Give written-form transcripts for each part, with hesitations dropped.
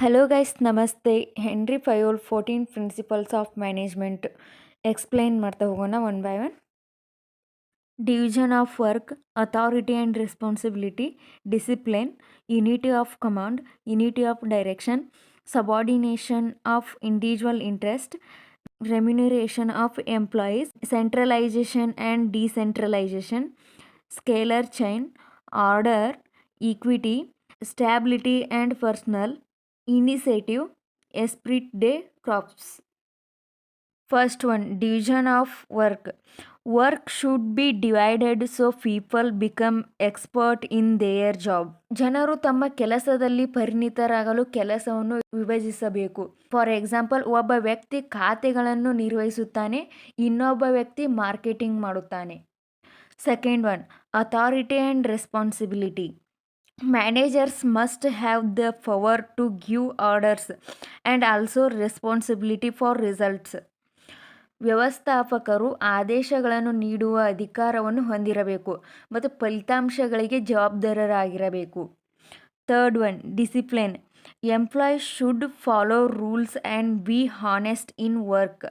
Hello guys, ನಮಸ್ತೆ. Henri Fayol 14 principles of management explain ಮಾಡ್ತಾ ಹೋಗೋಣ one by one. Division of work, authority and responsibility, discipline, unity of command, unity of direction, subordination of individual interest, remuneration of employees, centralization and decentralization, scalar chain, order, equity, stability and personal, initiative, esprit de corps. First one, division of work. Work should be divided so people become expert in their job. ಜನರು ತಮ್ಮ ಕೆಲಸದಲ್ಲಿ ಪರಿಣಿತರಾಗಲು ಕೆಲಸವನ್ನು ವಿಭಜಿಸಬೇಕು. For example, ಒಬ್ಬ ವ್ಯಕ್ತಿ ಖಾತೆಗಳನ್ನು ನಿರ್ವಹಿಸುತ್ತಾನೆ, ಇನ್ನೊಬ್ಬ ವ್ಯಕ್ತಿ marketing ಮಾಡುತ್ತಾನೆ. Second one, authority and responsibility. Managers must have the power to give orders and also responsibility for results. ವ್ಯವಸ್ಥಾಪಕರು ಆದೇಶಗಳನ್ನು ನೀಡುವ ಅಧಿಕಾರವನ್ನು ಹೊಂದಿರಬೇಕು ಮತ್ತು ಫಲಿತಾಂಶಗಳಿಗೆ ಜವಾಬ್ದಾರರಾಗಿರಬೇಕು. Third one, discipline. Employees should follow rules and be honest in work.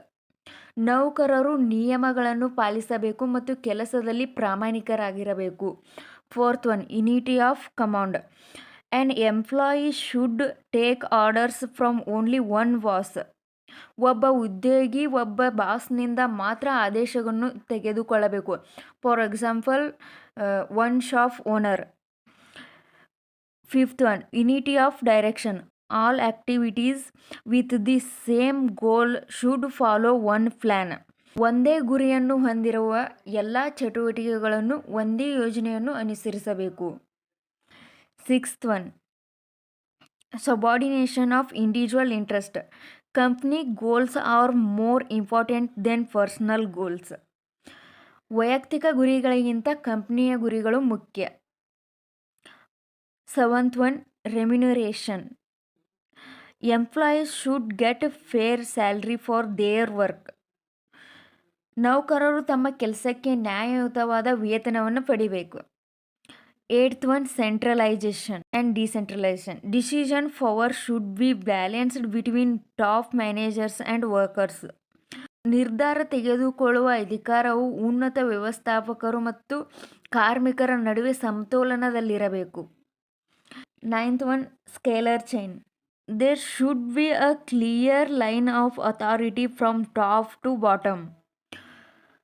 ನೌಕರರು ನಿಯಮಗಳನ್ನು ಪಾಲಿಸಬೇಕು ಮತ್ತು ಕೆಲಸದಲ್ಲಿ ಪ್ರಾಮಾಣಿಕರಾಗಿರಬೇಕು. Fourth one, unity of command. An employee should take orders from only one boss. ಒಬ್ಬ ಉದ್ಯೋಗಿ ಒಬ್ಬ ಬಾಸ್ನಿಂದ ಮಾತ್ರ ಆದೇಶವನ್ನು ತೆಗೆದುಕೊಳ್ಳಬೇಕು. For example, one shop owner. Fifth one, unity of direction. All activities with the same goal should follow one plan. ಒಂದೇ ಗುರಿಯನ್ನು ಹೊಂದಿರುವ ಎಲ್ಲ ಚಟುವಟಿಕೆಗಳನ್ನು ಒಂದೇ ಯೋಜನೆಯನ್ನು ಅನುಸರಿಸಬೇಕು. Sixth one, subordination of individual interest. Company goals are more important than personal goals. ವೈಯಕ್ತಿಕ ಗುರಿಗಳಿಗಿಂತ ಕಂಪ್ನಿಯ ಗುರಿಗಳು ಮುಖ್ಯ. Seventh one, remuneration. Employees should get fair salary for their work. ನೌಕರರು ತಮ್ಮ ಕೆಲಸಕ್ಕೆ ನ್ಯಾಯಯುತವಾದ ವೇತನವನ್ನು ಪಡಿಬೇಕು. Eighth one, centralization and decentralization. Decision power should be balanced between top managers and workers. ನಿರ್ಧಾರ ತೆಗೆದುಕೊಳ್ಳುವ ಅಧಿಕಾರವು ಉನ್ನತ ವ್ಯವಸ್ಥಾಪಕರು ಮತ್ತು ಕಾರ್ಮಿಕರ ನಡುವೆ ಸಮತೋಲನದಲ್ಲಿರಬೇಕು. Ninth one, scalar chain. There should be a clear line of authority from top to bottom.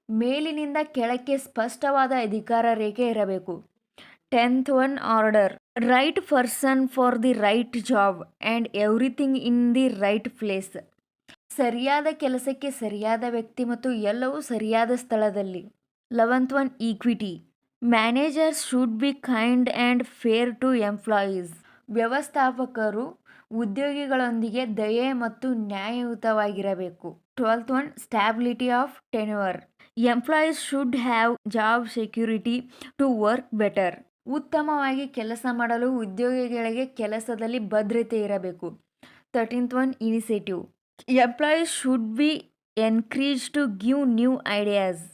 ಮೇಲಿನಿಂದ ಕೆಳಕ್ಕೆ ಸ್ಪಷ್ಟವಾದ ಅಧಿಕಾರ ರೇಖೆ ಇರಬೇಕು. Tenth one, order. Right person for the right job and everything in the right place. ಸರಿಯಾದ ಕೆಲಸಕ್ಕೆ ಸರಿಯಾದ ವ್ಯಕ್ತಿ ಮತ್ತು ಎಲ್ಲವೂ ಸರಿಯಾದ ಸ್ಥಳದಲ್ಲಿ. 11th one, equity. Managers should be kind and fair to employees. ವ್ಯವಸ್ಥಾಪಕರು ಉದ್ಯೋಗಿಗಳೊಂದಿಗೆ ದಯೆ ಮತ್ತು ನ್ಯಾಯಯುತವಾಗಿರಬೇಕು. 12th one, stability of tenure. Employees should have job security to work better. ಉತ್ತಮವಾಗಿ ಕೆಲಸ ಮಾಡಲು ಉದ್ಯೋಗಿಗಳಿಗೆ ಕೆಲಸದಲ್ಲಿ ಭದ್ರತೆ ಇರಬೇಕು. 13th one, initiative. Employees should be encourage to give new ideas.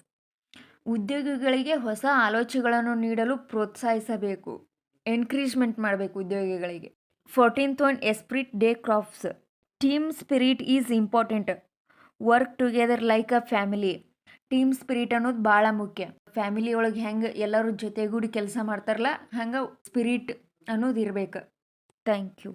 ಉದ್ಯೋಗಿಗಳಿಗೆ ಹೊಸ ಆಲೋಚನೆಗಳನ್ನು ನೀಡಲು ಪ್ರೋತ್ಸಾಹಿಸಬೇಕು. ಎನ್ಕರೇಜ್ಮೆಂಟ್ ಮಾಡಬೇಕು ಉದ್ಯೋಗಿಗಳಿಗೆ. 14th one, esprit de corps. Team spirit is important. Work together like a family. Team spirit ಅನ್ನೋದು ಭಾಳ ಮುಖ್ಯ. ಫ್ಯಾಮಿಲಿ ಒಳಗೆ ಹೆಂಗೆ ಎಲ್ಲರೂ ಜೊತೆಗೂಡಿ ಕೆಲಸ ಮಾಡ್ತಾರಲ್ಲ, ಹಂಗೆ ಸ್ಪಿರಿಟ್ ಅನ್ನೋದು ಇರಬೇಕು. Thank you.